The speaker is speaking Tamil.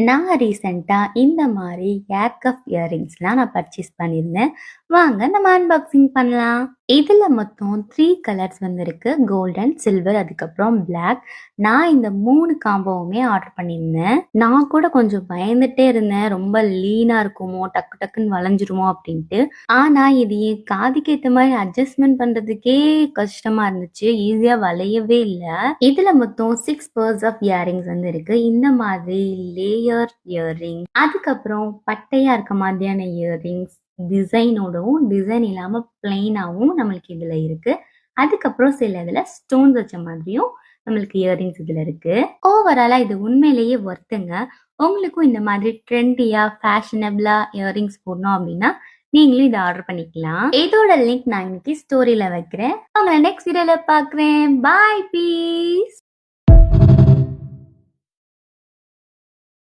நான் ரீசென்ட்டா இந்த மாரி ஏர்கஃப் இயரிங்ஸ்லாம் நான் பர்ச்சேஸ் பண்ணியிருந்தேன். வாங்க நம்ம அன்பாக்சிங் பண்ணலாம். இதுல மொத்தம் 3 கலர்ஸ் இருக்கு. கோல்டன், சில்வர் அதுக்கப்புறம் பிளாக். நான் இந்த 3 காம்போவுமே ஆர்டர் பண்ணியிருந்தேன். நான் கூட கொஞ்சம் பயந்துட்டே இருந்தேன். ரொம்ப லீனா இருக்குமோ, டக்கு டக்குன்னு வளைஞ்சிருமோ அப்படின்ட்டு. ஆனா இது என் காதுக்கு ஏத்த மாரி அட்ஜஸ்ட்மென்ட் பண்றதுக்கே கஷ்டமா இருந்துச்சு. ஈஸியா வளையவே இல்ல. இதுல மொத்தம் 6 பேர்ஸ் ஆஃப் இயரிங்ஸ் இருக்கு. இந்த மாதிரி லேயர் இயரிங், அதுக்கப்புறம் பட்டையா இருக்க மாதிரியான இயரிங்ஸ், டிசைனோடவும் டிசைன் இல்லாம பிளெயினாவும் நம்மளுக்கு இதுல இருக்கு. அதுக்கப்புறம் சில இதுல ஸ்டோன்ஸ் வச்ச மாதிரியும் நம்மளுக்கு இயரிங்ஸ் இதுல இருக்கு. ஓவராலா இது உண்மையிலேயே ஒர்த்துங்க. உங்களுக்கும் இந்த மாதிரி ட்ரெண்டியா ஃபேஷனபிளா இயரிங்ஸ் போடணும் அப்படின்னா நீங்களும் இதை ஆர்டர் பண்ணிக்கலாம். இதோட லிங்க் நான் இன்னைக்கு ஸ்டோரியில வைக்கிறேன். உங்களை நெக்ஸ்ட் வீடியோல பாக்குறேன். பாய் பீஸ்.